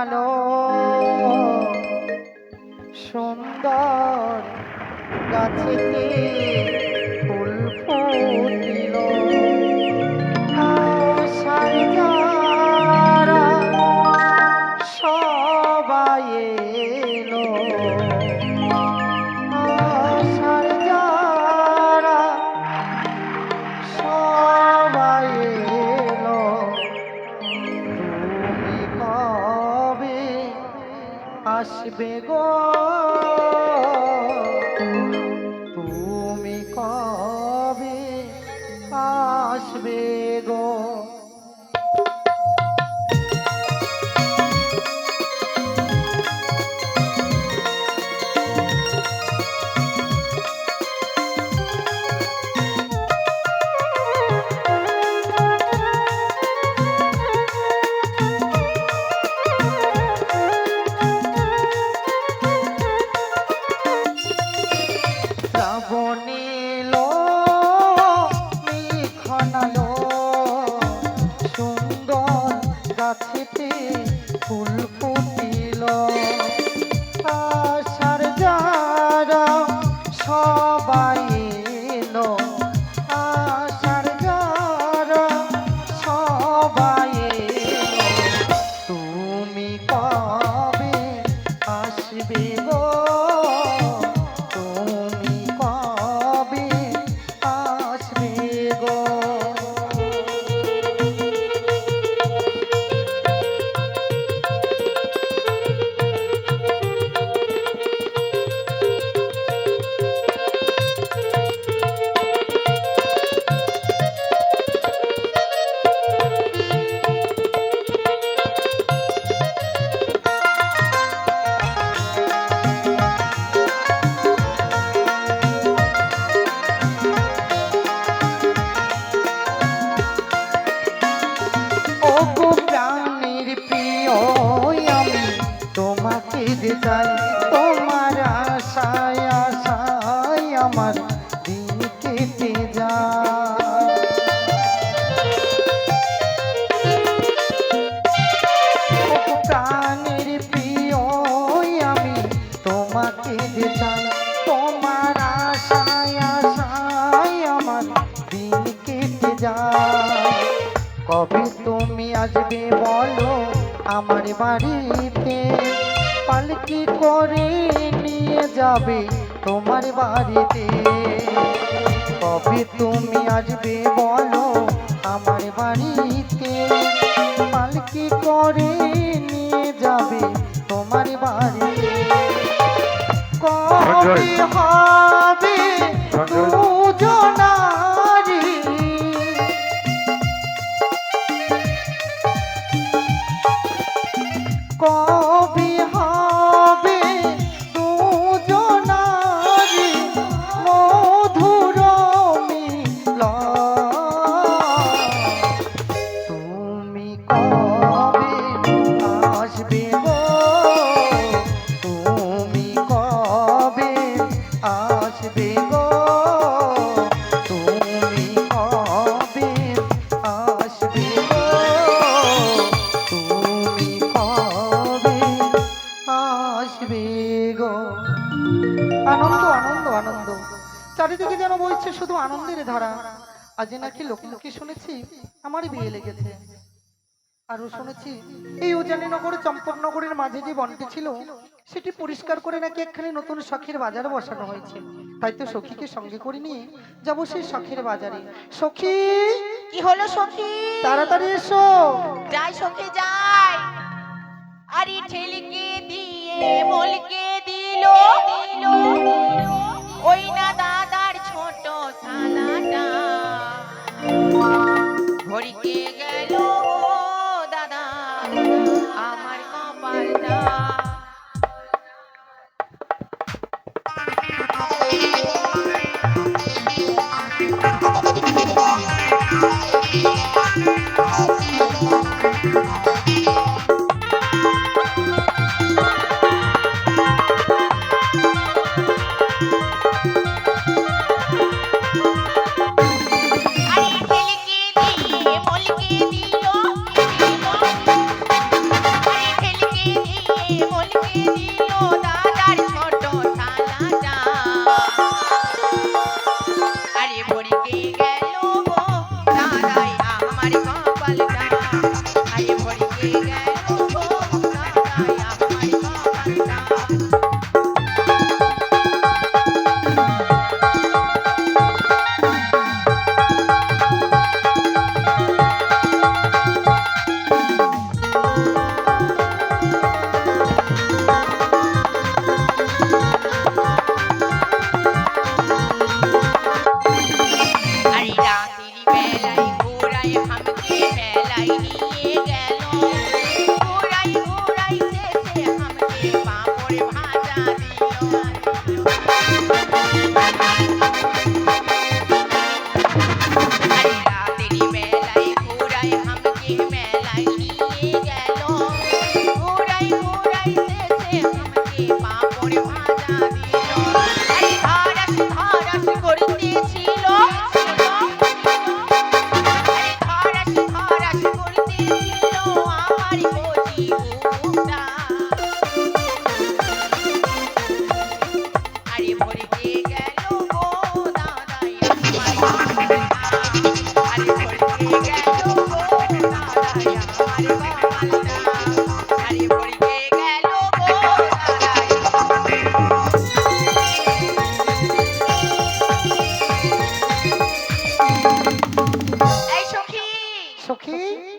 ঘনালো সুন্দর গাছেতে ফুল ফুটিল আশার যারা সবাই এলো আশার যারা সবাই এলো তুমি কবে আসবে গো তুমি কবে আসবে গো শ্রাবণীলো ঘনালো সুন্দর গাছেতে ফুল ফুটিল আশার যারা সবাই এলো আশার যারা সবাই এলো তুমি কবে আসবে গো তুমি কবে আসবে গো তোমাকে যে চাই তোমার আশায় আশায় আমার দিন কেটে যায় প্রাণের প্রিয় আমি তোমাকে যে চাই তোমার আশায় আশায় আমার দিন কেটে যায় কবে তুমি আসবে বলো আমার বাড়িতে পালকি করে নিয়ে যাবে তোমার বাড়িতে কবে তুমি আসবে বলো আমার বাড়িতে পালকি করে নিয়ে যাবে তোমার বাড়িতে কবে হবে দুজনারি কবে হবে দুজনারি মধুর মিলন তুমি কবে আসবে গো তুমি কবে আসবে গো তুমি কবে আসবে গো তুমি কবে আসবে গো আনন্দ আনন্দ আনন্দ চারিদিকে যেন বইছে শুধু আনন্দের ধারা আজ নাকি লোকমুখে শুনেছি আমার বিয়ে লেগেছে আরো শুনেছি এই উজানিনগর চম্পকনগরের মাঝে যে বনটি ছিল সেটি পরিষ্কার করে নাকি একখানি নতুন শখের বাজার বসানো হয়েছে তাই তো সখীকে সঙ্গে করে নিয়ে যাবো সেই শখের বাজারে সখী কি হলো সখী তাড়াতাড়ি এসো যাই সখী যাই আরে ঠেলকে দিয়ে বলকে দিল ওই না দাদার ছোট শালাটা ঘড়িকে গেল দাদা আমার কপালটা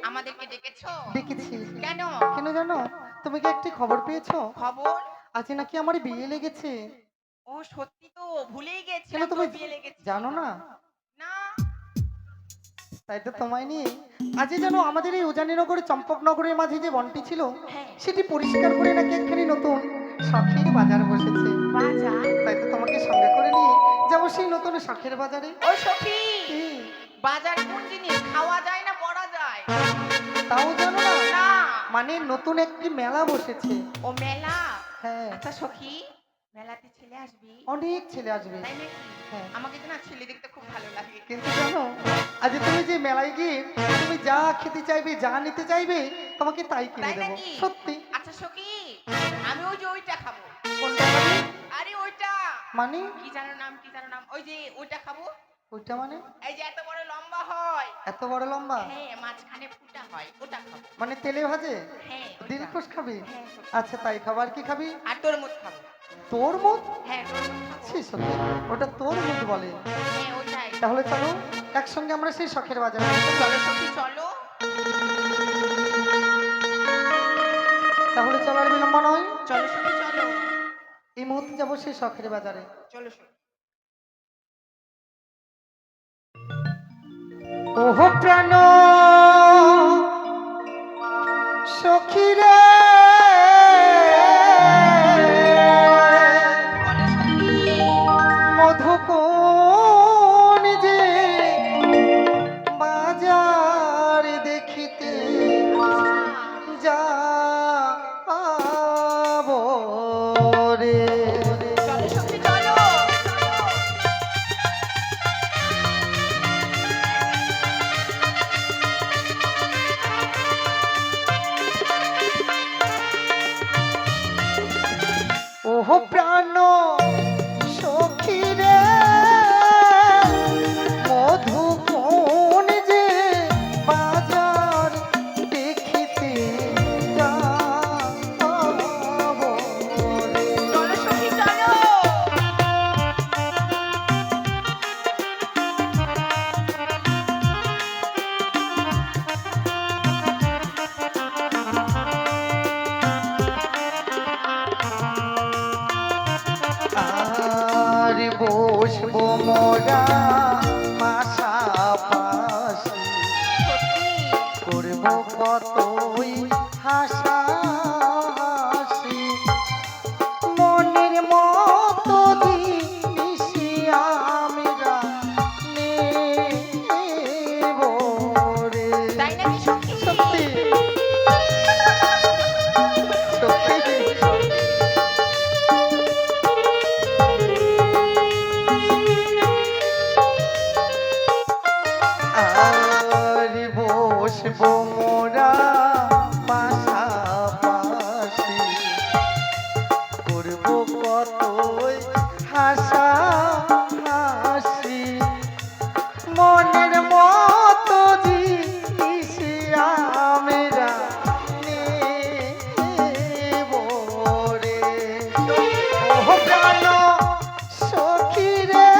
আমাদেরকে ডেকেছো? ডেকেছি। কেন? কেন জানো? তুমি কি একটি খবর পেয়েছো? খবর? আজ নাকি আমার বিয়ে লেগেছে। ও সত্যি তো, ভুলেই কেন গেছিলাম তুমি তোর বিয়ে লেগেছে। জানো না? না। তাই তো তোমায় নিয়ে আজ যেন আমাদের এই উজানিনগর চম্পকনগরের মাঝে যে বনটি ছিল হ্যাঁ। সেটি পরিষ্কার করে নাকি একখানি নতুন শখের বাজার বসেছে। বাজার? তাই তো তোমাকে সঙ্গে করে নিয়ে যাবো সেই নতুন শখের বাজারে। ও সখী, কি? বাজার কোন জিনিস? খাওয়া যায় না পড়া যায়? তাও জানো না? না। মানে নতুন একটি মেলা বসেছে। ও মেলা? হ্যাঁ, আচ্ছা সখী, মেলাতে ছেলে আসবি? অনেক ছেলে আসবে। তাই নাকি? হ্যাঁ, আমাকে তো না ছেলে দেখতে খুব ভালো লাগে। কিন্তু জানো আজ তুমি যে মেলায় গিয়ে তুমি যা খেতে চাইবে যা নিতে চাইবে তোমাকে তাই কিনে তাই দেবো। নাকি? সত্যি। আচ্ছা সখী, আমি ওই যে ওইটা খাবো। কোনটা খাবে? আরে ওইটা, মানে কি জানো নাম, কি জানো নাম, ওই যে ওইটা খাবো। ওইটা মানে এই যে এত বড় লম্বা হয়। এত বড় লম্বা? হ্যাঁ, মাঝখানে ফুটা হয়, ওটা খাবো। মানে তেলে ভাজে? হ্যাঁ ওইটা। দিলখুশ খাবি? হ্যাঁ ওটা। আচ্ছা তাই খাবার কি খাবি? আর তরমুজ খাবো। তরমুজ? হ্যাঁ তরমুজ খাবো। ছি সত্যি ওটা তরমুজ বলে। হ্যাঁ ওইটাই। তাহলে চলো একসঙ্গে আমরা সেই শখের বাজারে যাই। চলো সখী চলো। তাহলে চলো আর বিলম্ব নয়, চলো সখী চলো। এই মুহূর্তে যাবো সেই শখের বাজারে। চলো সখী। ওহ প্রাণ সখী রে, বলো সখী। মধুকোণ যে বাজার দেখিতে যাবো রে। চলো সখী চলো। ওহ প্রাণ সখী রে, মধুকোণ যে বাজার দেখিতে যাবো রে। চলো সখী চলো। আর বসবো মোরা পাশাপাশি, সত্যি? করবো কতই হাসাহাসি, মনের মতো দিনিসি আমরা নেবো রে। তাই নাকি সখী? সত্যি সত্যি। আর বসবো মোরা পাশাপাশি, করবো কতই হাসাহাসি, মনের মতো জিনিস আমরা নেবো রে। ওহ প্রাণ সখী রে,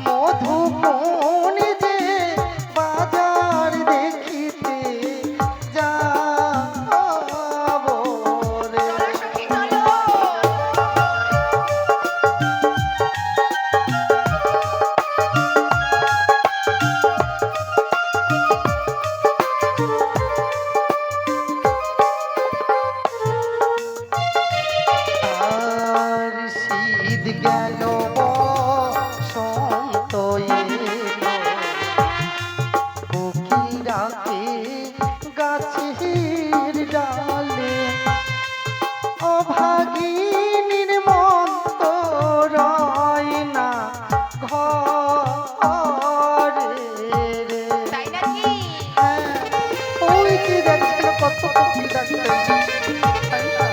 মধুকোণ যে বাজার দেখিতে যাবো রে। চলো সখী চলো। আর শীত গেল বসন্ত এলো, কোকিলাকে গাছের ডালে, অভাগিনীর মন্ত রয় না ঘরে রে। তাই নাকি? হ্যাঁ, ওই যে দেখছিল কত কোকিল ডাকছে, তাই না?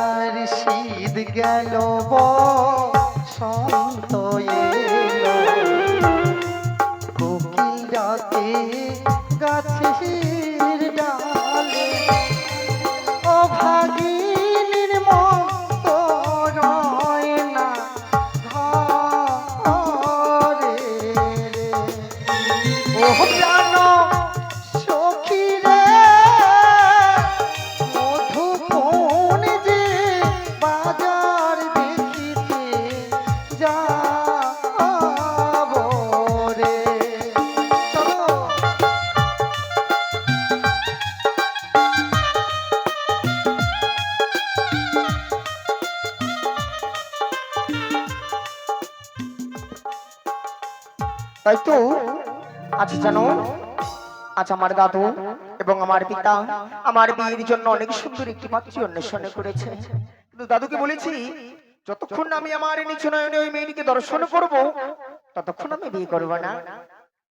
আর শীত গেল বসন্ত এলো, কোকিল ডাকে গাছের ডালে, অভাগিনীর মতো রয় তাই তো আজ জানো, আজ আমার দাদু এবং আমার পিতা আমার বিয়ের জন্য অনেক সুন্দর একটি পাত্রী অন্বেষণ করেছে। কিন্তু দাদুকে বলেছি যতক্ষণ না আমি আমার নিজ নয়নে ওই মেয়েটিকে দর্শন করব ততক্ষণ আমি বিয়ে করব না।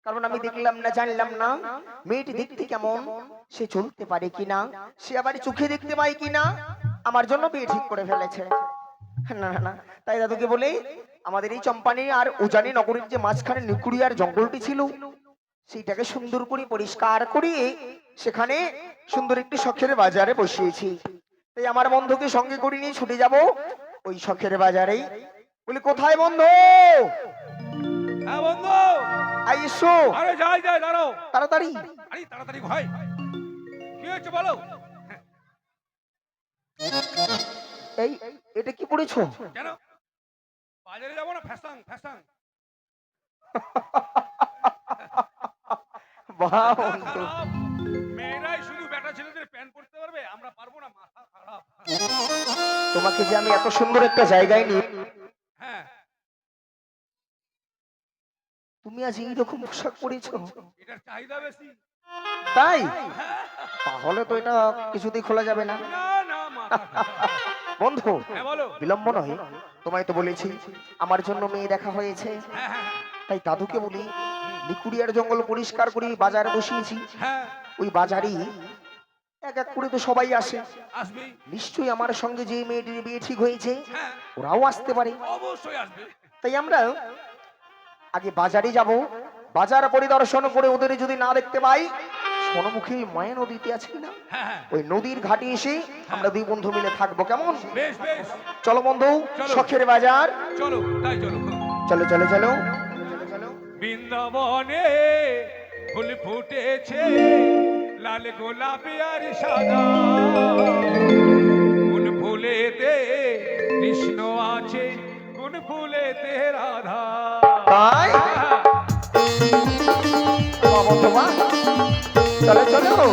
কারণ আমি দেখলাম না, জানলাম না মেয়েটি দেখতে কেমন, সে চলতে পারে কিনা, সে আবার চোখে দেখতে পায় কিনা। আমার জন্য বিয়ে ঠিক করে ফেলেছে। না না না, তাই দাদুকে বলে আমাদের এই চম্পানি আর উজানি নগরীর যে মাঝখানে নিকুড়িয়ার জঙ্গলটি ছিল সেইটাকে সুন্দর করে পরিষ্কার করিয়ে সেখানে সুন্দর একটি শখের বাজারে বসিয়েছি। তাই আমার বন্ধুকে সঙ্গে করে নিয়ে ছুটে যাব ওই শখের বাজারেই। বলি কোথায় বন্ধু? হ্যাঁ বন্ধু, আইসো। আরে যাই যাই, দাঁড়াও তাড়াতাড়ি। আরে তাড়াতাড়ি ভাই, কি হয়েছে বলো? এই এটা কি পড়েছো? কেন বাজারে যাবো না? Fashion fashion. বাহ বন্ধু, মেয়েরাই শুধু বেটা ছেলেদের প্যান্ট পরতে পারবে, আমরা পারবো না? মাথা খারাপ। তোমাকে যে আমি এত সুন্দর একটা জায়গায় নিয়ে, হ্যাঁ, তুমি আজ এইরকম পোশাক পরেছো, এটার চাহিদা বেশি। তাই? তাহলে তো এটা কিছুতেই খোলা যাবে না। না না, মাথা খারাপ। বন্ধু হ্যাঁ বলো। বিলম্ব নয়, তোমায় তো বলেছি আমার জন্য মেয়ে দেখা হয়েছে। হ্যাঁ হ্যাঁ তাই দাদুকে বলি নিকুড়িয়ার জঙ্গল পরিষ্কার করে বাজার বসিয়েছি। হ্যাঁ, ওই বাজারই এক এক করে তো সবাই আসে, আসবে। নিশ্চয়ই আমার সঙ্গে যে মেয়েটির বিয়ে ঠিক হয়েছে হ্যাঁ, ওরাও আসতে পারে। অবশ্যই আসবে। তাই আমরা আগে বাজারে যাব, বাজার পরিদর্শন করে ওদের যদি না দেখতে পাই, সনমুখী মায়া নদীতে আছে কিনা হ্যাঁ হ্যাঁ, ওই নদীর ঘাটে এসে আমরা দুই বন্ধু মিলে থাকবো, কেমন? বেশ বেশ, চলো বন্ধু, চলো। শখের বাজার, চলো তাই চলো। চলো চলো চলো। বৃন্দাবনে ফুল ফুটেছে, লাল গোলাপি আর সাদা। কোন ফুলেতে কৃষ্ণ আছে, কোন ফুলেতে রাধা। তাই বাহ বন্ধু, বাহ। চলো চলো।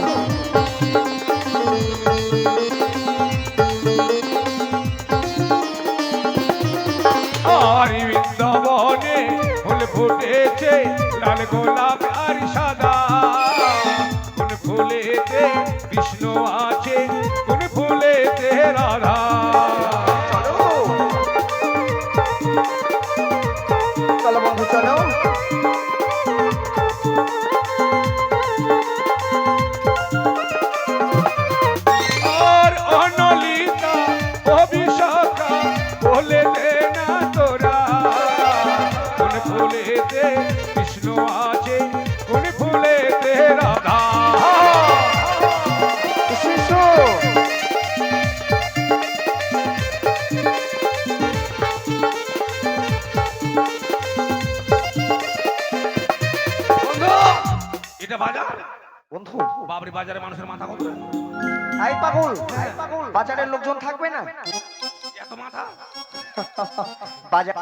আর বৃন্দাবনে ফুল ফুটেছে, লাল গোলাপ আর সাদা। কোন ফুলেতে কৃষ্ণ আছে, কোন ফুলেতে রাধা। চলো চলো বন্ধু চলো। আর অনলিতা অভিশাখা বলে দে না তোরা, কোন ফুলেতে কৃষ্ণ আছে, কোন ফুলেতে রাধা। এসো। বন্ধু, এটা বাজার বন্ধু বাবরি, বাজারে মানুষের মাথা কত? আই পাগল, বাজারের লোকজন থাকবে না? এত মাথা? বাজার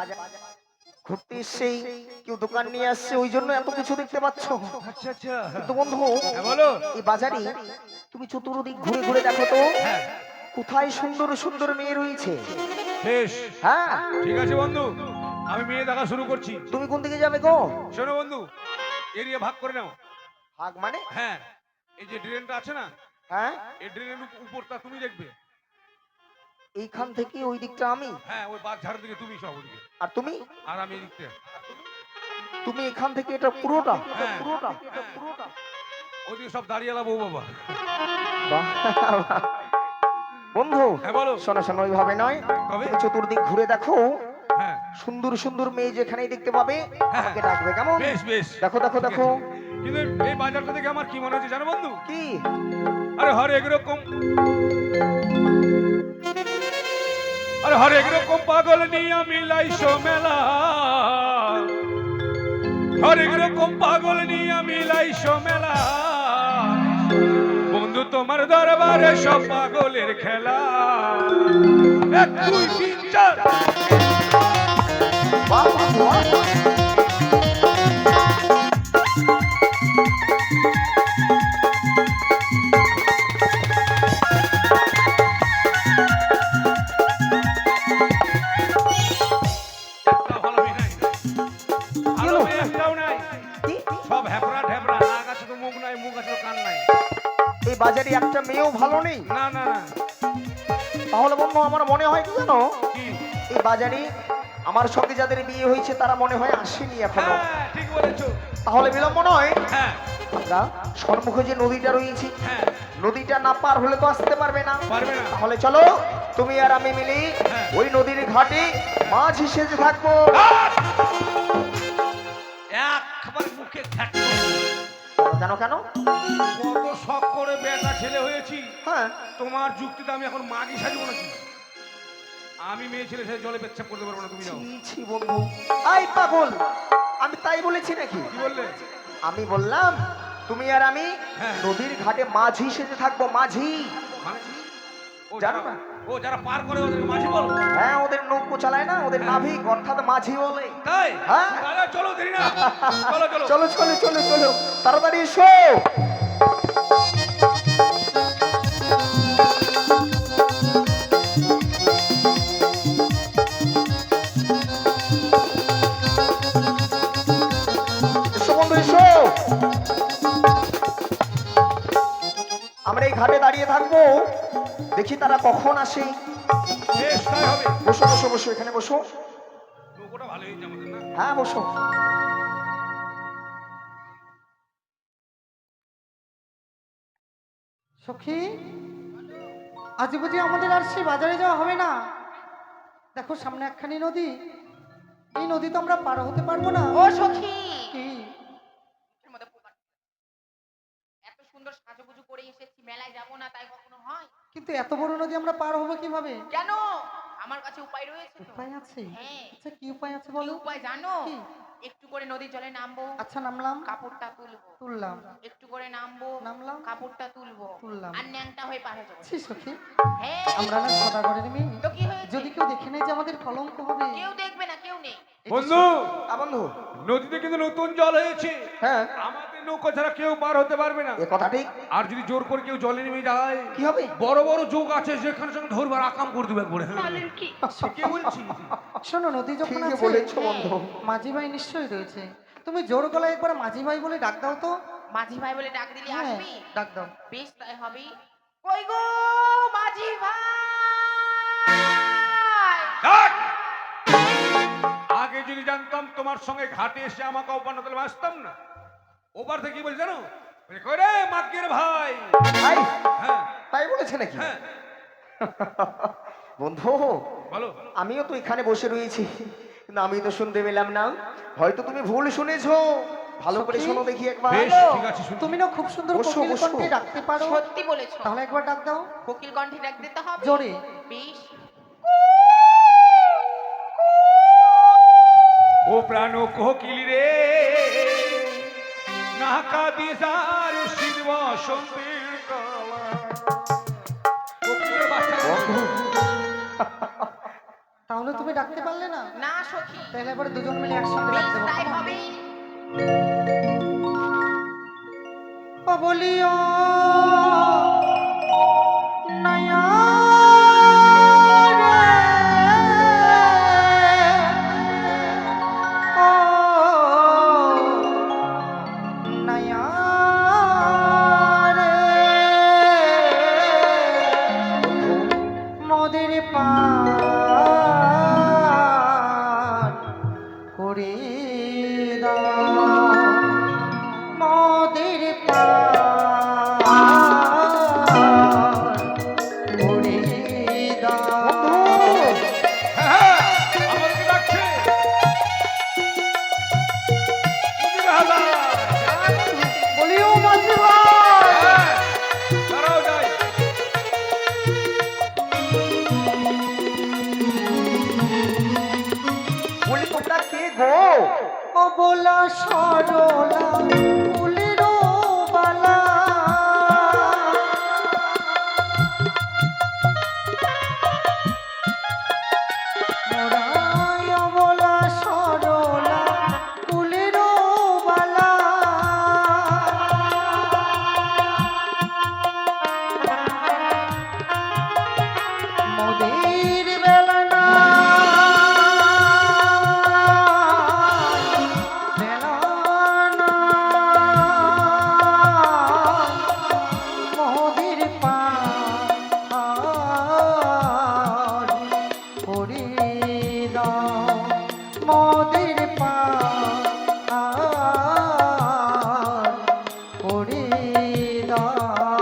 ঘুরতে এসেই কেউ দোকান নিয়ে আসছে, ওই জন্য এত কিছু দেখতে পাচ্ছ। আচ্ছা আচ্ছা, কিন্তু বন্ধু হ্যাঁ বলো। এই বাজারে তুমি চতুর্দিক ঘুরে ঘুরে দেখো তো হ্যাঁ কোথায় সুন্দর সুন্দর মেয়ে রয়েছে। বেশ, হ্যাঁ, ঠিক আছে বন্ধু, আমি মেয়ে দেখা শুরু করছি। তুমি কোন দিকে যাবে গো? শোনো বন্ধু, এরিয়া ভাগ করে নাও। ভাগ মানে? হ্যাঁ, এই যে ড্রেনটা আছে না, হ্যাঁ, এই ড্রেনের উপরটা তুমি দেখবে। এইখান থেকে ওই দিকটা আমি, হ্যাঁ, ওই বাঘ ঝাড়ের দিকে তুমি সব ওদিকে, আর তুমি? আর আমি এই দিকটা। তুমি এখান থেকে এটা পুরোটা, হ্যাঁ। পুরোটা, হ্যাঁ। পুরোটা। ওদিকে সব দাঁড়িয়ে বউ বাবা। বাহ, বাহ। বন্ধু হ্যাঁ বলো। শোনো শোনো, ওইভাবে নয়, তবে? তুমি চতুর্দিক ঘুরে দেখো, হ্যাঁ সুন্দর সুন্দর মেয়ে যেখানেই দেখতে পাবে হ্যাঁ। আমাকে ডাকবে, কেমন? বেশ বেশ, দেখো দেখো ঠিক দেখো। আছে। কিন্তু এই বাজারটা দেখে আমার কি মনে হচ্ছে জানো বন্ধু? কি? আরে হরেক রকম, আরে হরেক রকম পাগল নিয়ে মিলাইছো মেলা। হরেক রকম পাগল নিয়ে মিলাইছো মেলা। বন্ধু তোমার দরবারে সব পাগলের খেলা। 1 2 3 4। বাহ, বাহ, বাহ, বাহ। একটা ভালো মেয়ে নাই, ভালো মেয়ে একটাও নাই। যদি একটা মেয়েও ভালো নেই, না না না তাহলে বন্ধু আমার মনে হয় কি জানো, কি এই বাজারে আমার সঙ্গে যাদের বিয়ে হয়েছে তারা মনে হয় আসেনি এখনো। হ্যাঁ ঠিক বলেছো তাহলে বিলম্ব নয়, হ্যাঁ আমরা সম্মুখে যে নদীটা রয়েছে, হ্যাঁ নদীটা না পার হলে তো আসতে পারবে না। পারবে না তাহলে চলো তুমি আর আমি মিলি হ্যাঁ। ওই নদীর ঘাটে মাঝি সেজে থাকবো। একবার মুখে খ্যাট জানো কেন? কত শখ করে বেটা ছেলে হয়েছি, হ্যাঁ, তোমার যুক্তিতে আমি এখন মাগি সাজবো নাকি? আমি মেয়ে ছেলে সে জলে পেচ্ছাপ করতে পারবো না, তুমি যাও। ছি ছি বন্ধু, আই পাগল, আমি তাই বলেছি নাকি? কি বললে? আমি বললাম তুমি আর আমি হ্যাঁ। নদীর ঘাটে মাঝি সেজে থাকবো, মাঝি। মানে ও জানো যারা না? যারা পার করে ওদেরকে মাঝি বলো? হ্যাঁ, ওদের নৌকো চালায় না, ওদের নাবিক অর্থাৎ মাঝি বলে। তাই হ্যাঁ। তাহলে চলো দেরি না, চলো চলো চলো চলো চলো চলো, তাড়াতাড়ি এসো। এসো বন্ধু এসো, আমরা এই ঘাটে দাঁড়িয়ে থাকবো, দেখি তারা কখন আসে। বেশ তাই হবে। বসো বসো বসো, এখানে বসো। নৌকোটা ভালো হয়েছে আমাদের না? হ্যাঁ বসো। সখী, আজ বুঝি আমাদের আর সে বাজারে যাওয়া হবে না? দেখো সামনে একখানি নদী, এই নদী তো আমরা পার হতে পারবো না। ও সখী, কি? এর মধ্যে পোকা। এত সুন্দর সাজুগুজু করে এসেছি, মেলায় যাব না তাই কখনো হয়? কিন্তু এত বড় নদী আমরা পার হবো কিভাবে? কেন? আমার কাছে উপায় রয়েছে তো। উপায় আছে? হ্যাঁ। আচ্ছা কি উপায় আছে কি বলো? উপায় জানো? কি? একটু করে নদীর জলে নামবো, আচ্ছা নামলাম, কাপড়টা তুলবো, তুললাম, একটু করে নামবো, নামলাম, কাপড়টা তুলবো, তুললাম। আর ন্যাংটা হয়ে পার হয়ে যাবো। ছি সখী, হ্যাঁ। আমরা না সদাগরের মেয়ে, তো কি হয়েছে? যদি কেউ দেখে নেয় যে আমাদের কলঙ্ক হবে। কেউ দেখবে না, কেউ নেই। এই যে বন্ধু, বন্ধু, নদীতে কিন্তু নতুন জল হয়েছে, হ্যাঁ আমাদের নৌকা ছাড়া কেউ পার হতে পারবে না। এ কথা ঠিক। আর যদি জোর করে কেউ জলে নেমে যায়, কি হবে? বড় বড় যোগ আছে যেখানে সঙ্গে ধরবার আকাম করে দেবে একবারে। কে বলছি? শোনো, নদী যখন ঠিকই আছে, বলেছো বন্ধু। মাঝি ভাই নিশ্চয়ই রয়েছে। তুমি জোর গলায় একবার মাঝি ভাই বলে ডাক দাও তো। মাঝি ভাই বলে ডাক দিলে হ্যাঁ, আসবি? ডাক দাও। বেশ তাই হবে। কই গো মাঝি ভাই? ডাক! আগে যদি জানতাম তোমার সঙ্গে ঘাটে এসে আমাকে অপান্ন তাহলে বাঁচতাম না। ওপার থেকে কি বলছে জানো? বলে, কই রে মাগ্গের ভাই। তাই হ্যাঁ তাই বলেছে নাকি? হ্যাঁ বন্ধু, বলো। আমিও তো এখানে বসে রয়েছি, কিন্তু আমি তো শুনতে পেলাম না। হয়তো তুমি ভুল শুনেছো, ভালো করে সত্যি? শোনো দেখি একবার। বেশ ঠিক আছে, শুনছি। তুমি না খুব সুন্দর বসো, কোকিল বসো। কণ্ঠে ডাকতে পারো, সত্যি বলেছো। তাহলে একবার ডাক দাও কোকিল কণ্ঠে ডাক দিতে হবে। জোরে। বেশ। ও প্রাণ কোকিল রে, নাকা দিশার শিব বসন্তের কালা। কোকিলের বাচ্চা। বন্ধু, তাহলে তুমি ডাকতে পারলে না? না সখী, তাহলে এবার দুজন মিলে একসঙ্গে ডাক বেশ দেবো। তাই হবে। ও বলিও নয়া রে, ও নয়া রে, মোদের পার করে দাও, মোদের পার করে দাও। হ্যাঁ, আমাদেরকে ডাকছে। কুমির হালা। বলিও মাঝি ভাই, হ্যাঁ, দাঁড়াও যাই। বলি তোমরা কে গো? ও বলা সরলা ফুলেরও বালা, মোরায় বলা সরলা ফুলেরও বালা, মোদের বেলা না, বেলা না, মোদের পা করে দাও।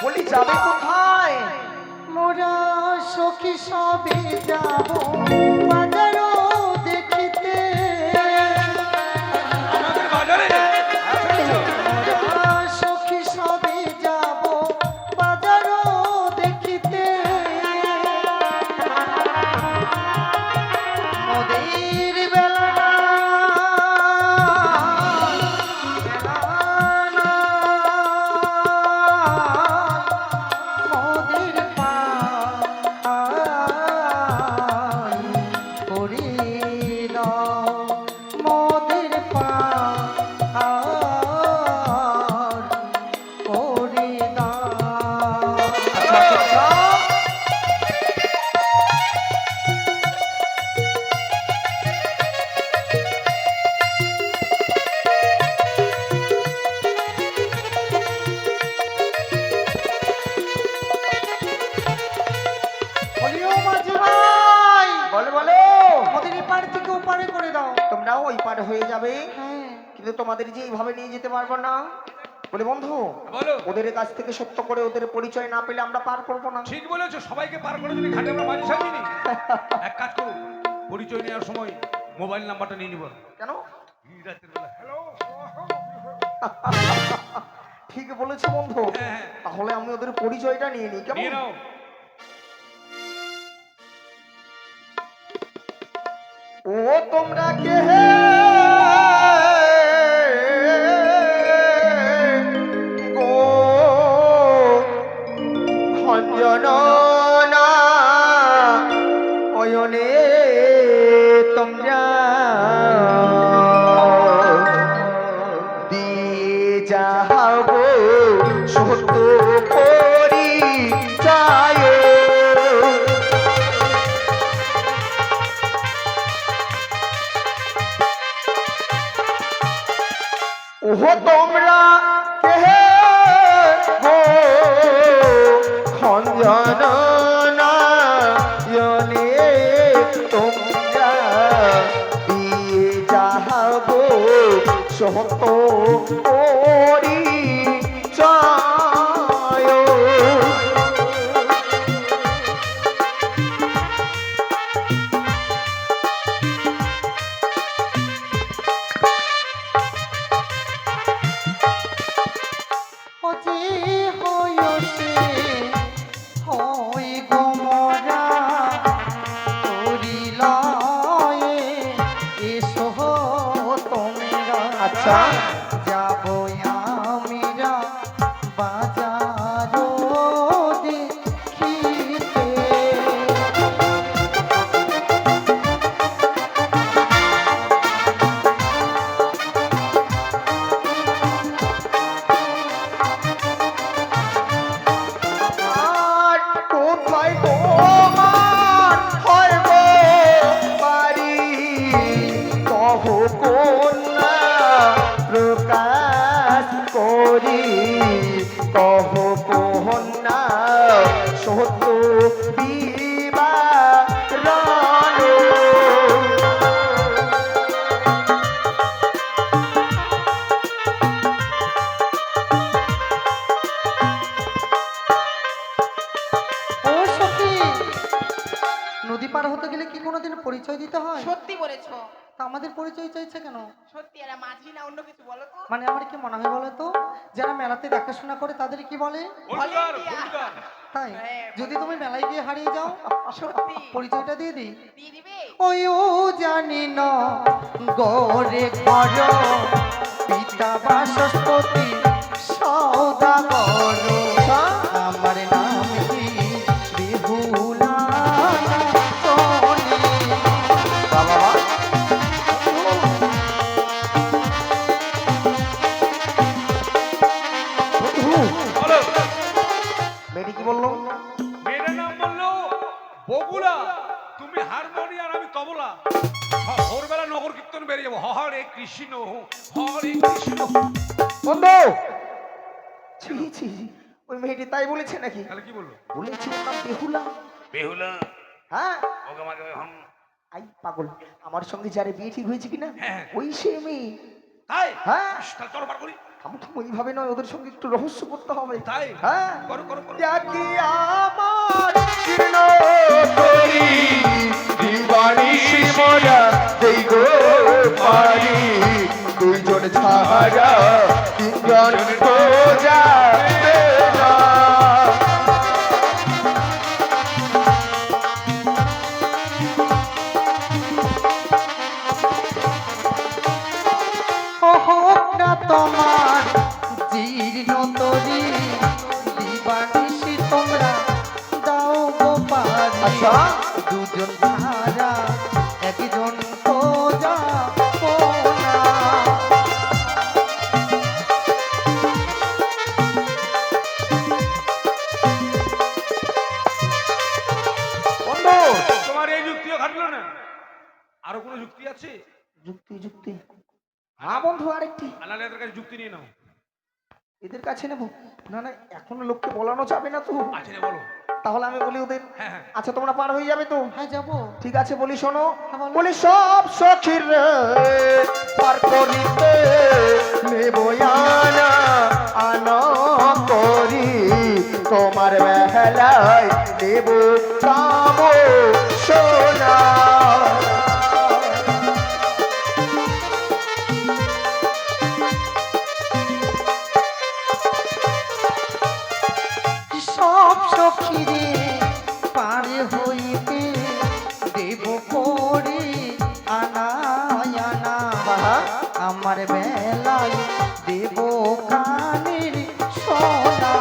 বলি যাবে কোথায়? মোরা সখী সবে যাব বাজারও দেখিতে। আমাদের বাজারে মোরা সখী সবে যাব বাজারও দেখিতে। মোদের বেলা মোদের পা করে দাও। মোদের পা করে দাও। আচ্ছা, আচ্ছা, আচ্ছা। বলিও মাঝি ভাই, বলো বলো। মোদের এপার থেকে ওপারে করে দাও। তোমরাও ওই পার হয়ে যাবে, হ্যাঁ, কিন্তু তোমাদের যে এইভাবে নিয়ে যেতে পারবো না। বলে বন্ধু, বলো। ওদের কাছ থেকে সত্য করে ওদের পরিচয় না পেলে আমরা পার করবো না। ঠিক বলেছো, সবাইকে পার করে দিবি, ঘাটে আমরা মাঝি সাজিনি। এক কাজ করো, পরিচয় নেওয়ার সময় মোবাইল নাম্বারটা নিয়ে নিব। কেন? এই রাতের বেলা হ্যালো, ঠিক বলেছো বন্ধু। হ্যাঁ। তাহলে আমি ওদের পরিচয়টা নিয়ে নিই, নিয়ে কেমন? নাও। ও তোমরা কে হে গো খঞ্জননা অয়নে তোমরা দিয়ে যাবো সত্য পরিচয়। ওহো তোমরা কে গো খঞ্জননয়নে তোমরা দিয়ে যাবো সত্য পরিচয়। ও যে হয়সে হয় গো মোরা করিলয়ে এসো তোমরা। আচ্ছা। যাবো আমিরা বাজারও দেখিতে। আর কোথায় তোমার হয় গো বাড়ি? কহ কন্যা প্রকাশ করি, কহ কন্যা সত্য বিবারণ। ও সখী, নদী পার হতে গেলে কি কোনোদিন পরিচয় দিতে হয়? সত্যি বলেছো। তা আমাদের পরিচয় চাইছে কেন? সত্যি এরা মাঝি না অন্য কিছু বলো তো। মানে আমার কি মনে হয় বলো তো, যারা মেলাতে দেখাশোনা করে তাদের কি বলে? ভুলকার, ভুলকার। তাই হ্যাঁ, যদি তুমি মেলায় গিয়ে হারিয়ে যাও, সত্যি পরিচয়টা দিয়ে দিই। দিয়ে দিবে। ওই ও জানি না গরে ঘর পিতা বাসস্পতি সৌদাগর। আমার নাম কি বিহুলা চলে। বাবা বলো। মেয়েটি কি বললো? মেয়েটার নাম বললো বগুলা। তুমি হারমোনি আর আমি তবলা। ভোরবেলা নগর কীর্তন বেরিয়ে যাবো, হরে কৃষ্ণ হরে কৃষ্ণ। বন্ধু ছি ছি ছি, ওই মেয়েটি তাই বলেছে নাকি? তাহলে কি বললো? বলেছে ওর নাম বেহুলা। বেহুলা? হ্যাঁ ওকে আমাকে এখন আই পাগল, আমার সঙ্গে যারে বিয়ে ঠিক হয়েছে কিনা হ্যাঁ। ওই সে মেয়ে। তাই? হ্যাঁ তাহলে চলো বার করি। থামো থামো, এইভাবে নয়, ওদের সঙ্গে একটু রহস্য করতে হবে। তাই? হ্যাঁ করো করো করো। দেখি আমার কৃষ্ণ করি দিবানি মোরা দেই গো পারি, দুইজন ছাড়া তিনজন তো যাবে না। হোক না তোমার জীর্ণ তরি, দিবানিশি তোমরা দাও গো পারি। আচ্ছা। দুজন ছাড়া একজন তো যাবো না। বন্ধু তোমার এই যুক্তিও খাটলো না? আরো কোনো যুক্তি আছে? যুক্তি যুক্তি, হ্যাঁ বন্ধু আরেকটি। আনালে এদের কাছে যুক্তি নিয়ে নাও। এদের কাছে নেবো? না না, এখনো লোককে বলানো যাবে না তো। আছে না বলো? তাহলে আমি বলি ওদের। হ্যাঁ হ্যাঁ। আচ্ছা তোমরা পার হয়ে যাবে তো? হ্যাঁ যাবো। ঠিক আছে বলি শোনো। হ্যাঁ, বলো। বলি সব সখীর রে পার করিতে নেবো আনা আনা করি, তোমার বেলায় নেব কাম সোনা। সব সখীরে পারে হইতে দেব করে আনা আনা, আমার বেলায় দেব কানের সোনা।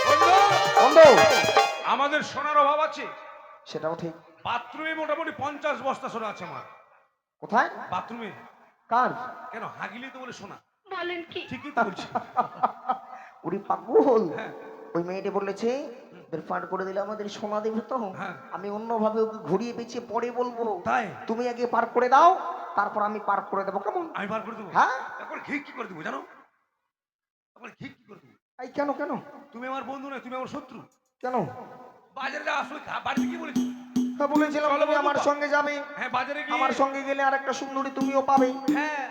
বন্ধু, বন্ধু আমাদের সোনার অভাব আছে। সেটাও ঠিক। বাথরুমে মোটামুটি 50 বস্তা সোনা আছে আমার। কোথায়? বাথরুমে। কার? কেন হাগিলি তো বলে সোনা? বলেন কি? ঠিকই তো বলছি। উড়ি পাগল, হ্যাঁ। ওই মেয়েটি বলেছে ফান্ড করে দিলে আমাদের সোনা দেবে তো। হ্যাঁ। আমি অন্যভাবে ওকে ঘুরিয়ে পেঁচিয়ে পরে বলবো। তাই? তুমি আগে পার করে দাও, তারপর আমি পার করে দেবো, কেমন? আমি বার করে দেবো। হ্যাঁ। তারপর ঘি কি করে দেবো জানো? তারপর ঘি কি করে দেবো? এই কেন কেন তুমি আমার বন্ধু নয়, তুমি আমার শত্রু। কেন? বাজারে যা আসলে বাড়িতে কি বলেছি? হ্যাঁ বলেছিলাম চলো তুমি বন্ধু, আমার সঙ্গে যাবে। হ্যাঁ বাজারে গিয়ে আমার সঙ্গে গেলে আর একটা সুন্দরী তুমিও পাবে। হ্যাঁ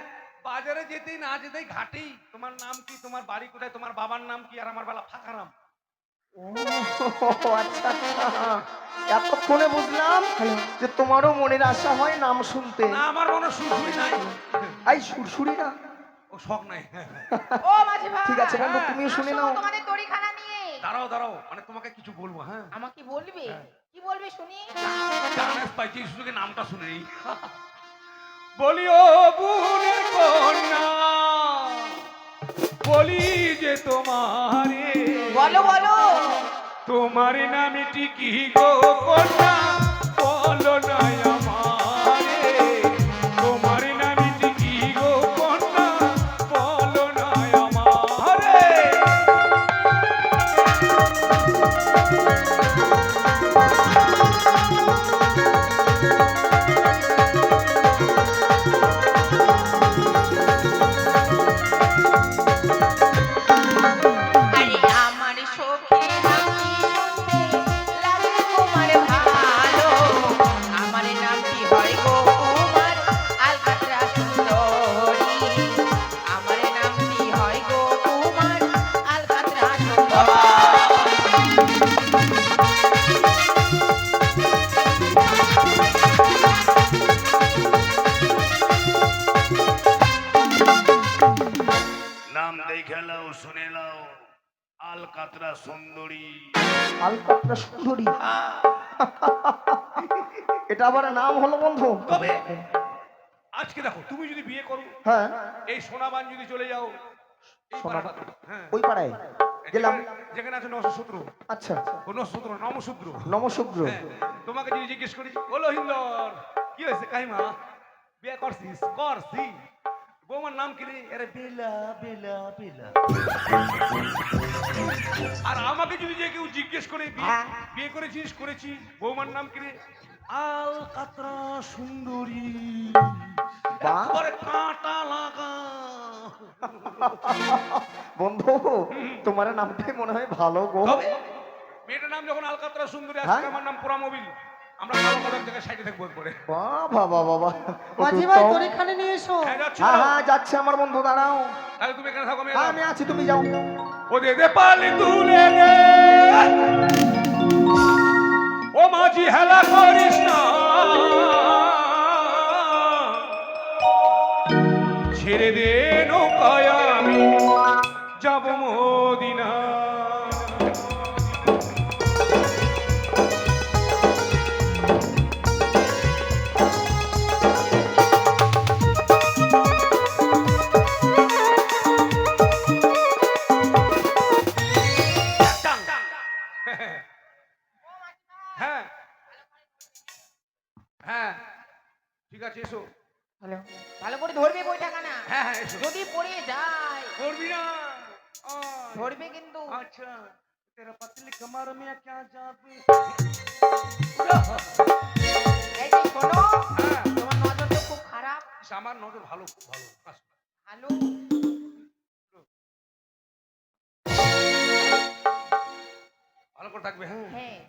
বাজারে যেতেই না যেতেই ঘাটেই তোমার নাম কি, তোমার বাড়ি কোথায়, তোমার বাবার নাম কি, আর আমার বেলা ফাঁকা নাম। ও আচ্ছা আচ্ছা, এতক্ষণে বুঝলাম যে তোমারও মনের আশা হয় নাম শুনতে। না আমার মনে সুরসুরি নাই। এই সুরসুরি না? ও শখ নাই। হ্যাঁ, হ্যাঁ। ও মাঝি ভাই, ঠিক আছে বন্ধু, তুমিও শুনে আসো নাও। তোমাদের তরিখানা নিয়ে। দাঁড়াও দাঁড়াও, মানে তোমাকে কিছু বলবো। হ্যাঁ আমাকে বলবে? কি বলবে শুনি? জানাস পাইছি শুধু নামটা শুনেই বলি ও বোনের কন্যা, বলি যে তোমারে বলো বলো। তোমার নামটি কি গো কন্যা, বলো না আমারে। তোমার নামটি কি গো কন্যা, বলো না আমারে। আরে আমার সখী নামটি শুনতে লাগে তোমার ভালো, আমার নামটি হয় গো কুমার আলকাতরা সুন্দরী, আমার নামটি হয় গো কুমার আলকাতরা সুন্দরী। নাম দেখে লাও শুনে লাও, আলকাতরা সুন্দরী। আলকাতরা সুন্দরী, এটা আবার নাম হলো বন্ধু? তবে আজকে দেখো তুমি যদি বিয়ে করো, হ্যাঁ এই সোনাবান যদি চলে যাও এই সোনা- পাড়াটাতে, হ্যাঁ ওই পাড়ায় গেলাম। যেখানে আছে নশসূত্র, আচ্ছা নশসূত্র নমসূত্র, নমশুভ্র। হ্যাঁ, তোমাকে যদি জিজ্ঞেস করি বলো হিন্দর কি হয়েছে কাইমা, বিয়ে করছিস? করছি। বৌমার নাম কি রে? আরে বেলা বেলা বেলা। আর আমাকে যদি যে কেউ জিজ্ঞেস করে হ্যাঁ। বিয়ে করেছিস? করেছি। বৌমার নাম কি রে? আলকাতরা সুন্দরী, বাহ। একবারে কাঁটা লাগা। বন্ধু তোমার নামটাই মনে হয় ভালো গো। তবে মেয়েটার নাম যখন আলকাতরা সুন্দরী, আজকে হ্যাঁ। আমার নাম পোড়ামোবিল। আমরা কালো কালো এক জায়গায় সাইডে থাকবো একবারে। বাবা বাবা বাবা, মাঝি ভাই তোর এখানে নিয়ে এসো। হ্যাঁ, যাচ্ছি হ্যাঁ তো। হ্যাঁ যাচ্ছে আমার বন্ধু, দাঁড়াও। তাহলে তুমি এখানে থাকো, আমি হ্যাঁ এলাম। আমি আছি, তুমি যাও। ও দে দে পালি তুলে দে, ও মাঝি হেলা করিস না, ছেড়ে দে নৌকায় আমি যাব মদিনা। হ্যাঁ হ্যাঁ ঠিক আছে, এসো। হ্যালো। ভালো করে ধরবে বইটা কানা, হ্যাঁ হ্যাঁ এসো। যদি পড়ে যায় করবি না? ধরবে কিন্তু। আচ্ছা, তেরা পতলি কমর মে ক্যা জাদু। এই যে শোনো, হ্যাঁ। তোমার নজর তো খুব খারাপ। আমার নজর ভালো, খুব ভালো। আসো। ভালো ভালো করে থাকবে। হ্যাঁ হ্যাঁ।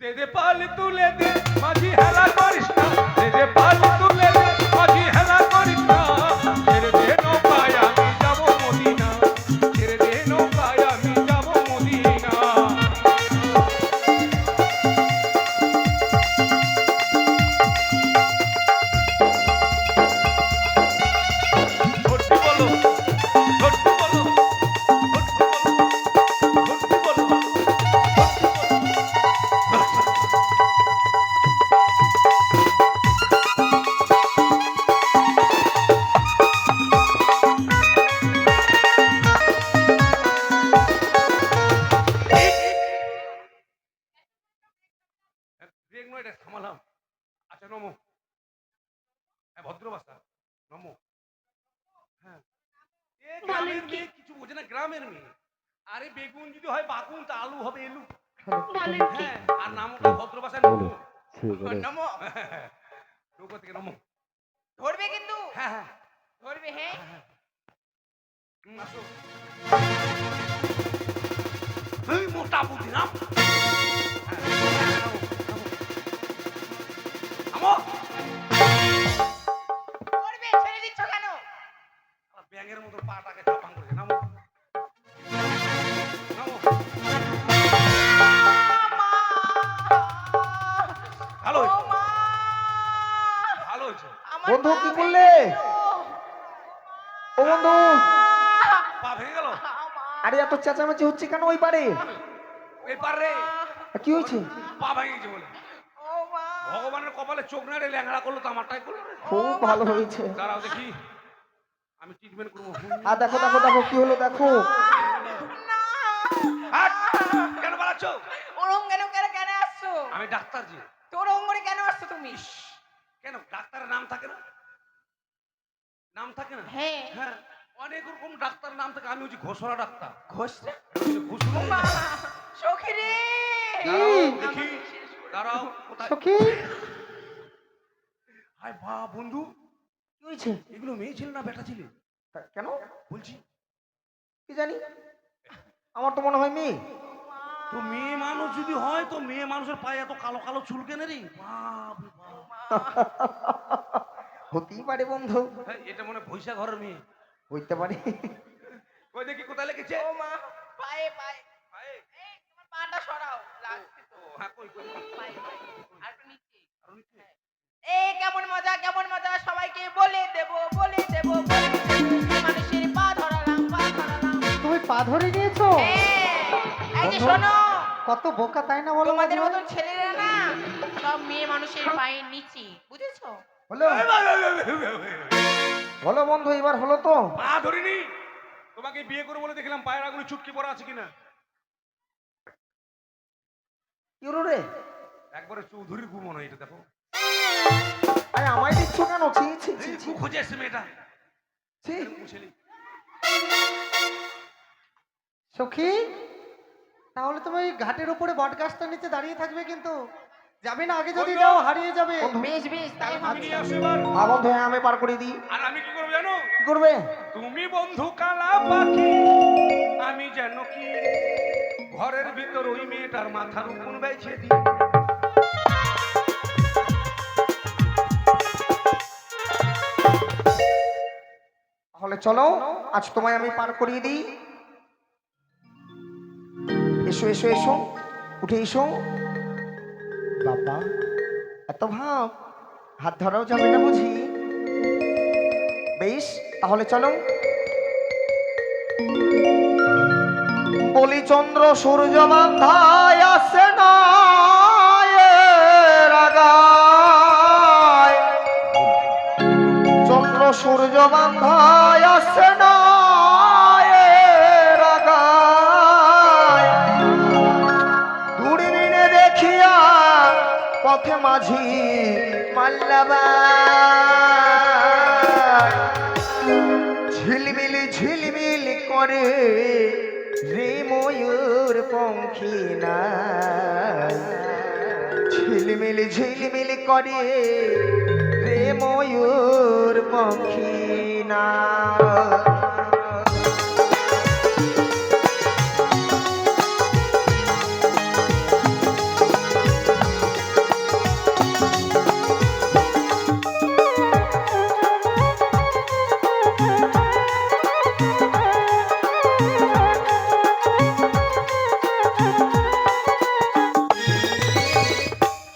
দে দে পালি তুলে দে, মাঝি হেলা করিস না, দে দে পালি তুলে দে, মাঝি হেলা করিস না, ছেড়ে দে নৌকায় আমি যাব মদিনা, ছেড়ে দে নৌকায় আমি যাব মদিনা। সত্যি বলো, সত্যি বলো, সত্যি বলো, সত্যি বলো, সত্যি বলো। ব্রেক নয়, এটা থামালাম। আচ্ছা নমো। হ্যাঁ ভদ্র ভাষা, নমো। হ্যাঁ এ গ্রামের মেয়ে কিছু বোঝে না, গ্রামের মেয়ে। আরে বেগুন যদি হয় বাগুন, তা আলু হবে এলু। হ্যাঁ, আর নামটা ভদ্র ভাষায় নমো। নমো। নৌকা থেকে নমো। ধরবে কিন্তু, হ্যাঁ হ্যাঁ ধরবে। হ্যাঁ আসো। এই মোটা বুদ্ধি নাম। আমো। ধরবে, ছেড়ে দিচ্ছ কেন? ব্যাঙের মতো পাটাকে চাপাং করেছে। নামো, নামো। ভালো ও হয়েছে, মা, ভালো হয়েছে। আমার বন্ধু পা কি ভেঙে করলে? গেল। ও বন্ধু, পা ভেঙে গেল। আরে এত চেঁচামেচি হচ্ছে কেন ওই পারে? এই পার রে, কি হয়েছে? পা ভেঙে গেছে বলে। ও মা, ভগবানের কপালে চোখ না রে, ল্যাংড়া করলো তো আমারটাই করলো রে। খুব ভালো হয়েছে। দাঁড়াও দেখি, আমি ট্রিটমেন্ট করবো। আর দেখো দেখো দেখো কি হলো দেখো। হাট! কেন বাড়াচ্ছ? ওর অঙ্গনে কেন কেন আসছো? আমি ডাক্তার জি। তোর অঙ্গনে কেন আসছো তুমি? কেন ডাক্তারের নাম থাকে না? নাম থাকে না? হ্যাঁ। হ্যাঁ, অনেক রকম ডাক্তার নাম থাকে। আমি হচ্ছি ঘোষরা ডাক্তার। ঘোষরা? ঘুষুর মা, সখী রে। দাঁড়াও দেখি, দাঁড়াও কোথায়? সখী হায় বা বন্ধু, কি হয়েছে? এগুলো মেয়ে ছিল না বেটা ছিল? কেন বলছি কি জানি, আমার তো মনে হয় মেয়ে। তো মেয়ে মানুষ যদি হয়, তো মেয়ে মানুষের পায়ে এত কালো কালো চুল কেনে রে? বাপ রে বাপ। হতেই পারে বন্ধু, হ্যাঁ, এটা মনে হয় ভৈসা ঘরের মেয়ে। হইতে পারে। ওই দেখি কোথায় লেগেছে? ও মা, পায়ে পায়ে। পায়ে? এই তোমার পাটা সরাও, লাগছে তো। ও, হ্যাঁ, কই কই কই। পায়ে পায়ে। আর একটু নিচে। আরো নিচে? এই কেমন মজা, কেমন মজা, সবাইকে বলে দেব, বলে দেব, বলে দেব। মানুষের পা ধরালাম, পা ধরালাম। তুমি পা ধরে নিয়েছো? এই যে শোনো, কত বোকা তাই না বলো? তোমাদের মাঝি ভাই? মতন ছেলেরা না সব মেয়ে মানুষের পায়ের নিচে, বুঝেছো? হলো এই বা, এই, এই, এই, এই, এই, এই। হলো বন্ধু, এবার হলো তো। পা ধরিনি। তোমাকে বিয়ে করে বলে দেখলাম পায়ের আগুনে চুটকি পড়া আছে কিনা। কি হলো রে? একবারে চৌধুরীর গু মনে হয় এটা, দেখো। আরে আমায় দিচ্ছ কেন? ছি ছি ছি এই ছি। গু খুঁজে এসছে মেয়েটা। ছি, মুছেলি সখী, তাহলে তুমি ওই ঘাটের উপরে বট গাছটার নিচে দাঁড়িয়ে থাকবে, কিন্তু যাবে না, আগে যদি যাও হারিয়ে যাবে। বেশ বেশ তাই তুমি হবে। নিয়ে আসো এবার। বন্ধু হ্যাঁ, আমি পার করে দিই। আর আমি কি করবো জানো? কি করবে? তুমি বন্ধু কালা পাখি, আমি যেন কি ঘরের ভিতর ওই মেয়েটার মাথার উপর বেছে দিই। তাহলে চলো, আজ তোমায় আমি পার করিয়ে দিই। এসো এসো এসো, উঠে এসো। বাবা, এত ভাব, হাত ধরাও যাবে না বুঝি? বেশ, তাহলে চলো। বলি চন্দ্র সূর্য বান্ধায় আসে না এর আগায়। চন্দ্র সূর্য বান্ধায় আসে না এর আগায়। দূরবীনে দেখিয়া পথে মাঝি মাল্লাবাই। ঝিলমিল ঝিলমিল করে রে ময়ূর পঙ্খী না। ঝিলমিল ঝিলমিল করে রে ময়ূর পঙ্খী না।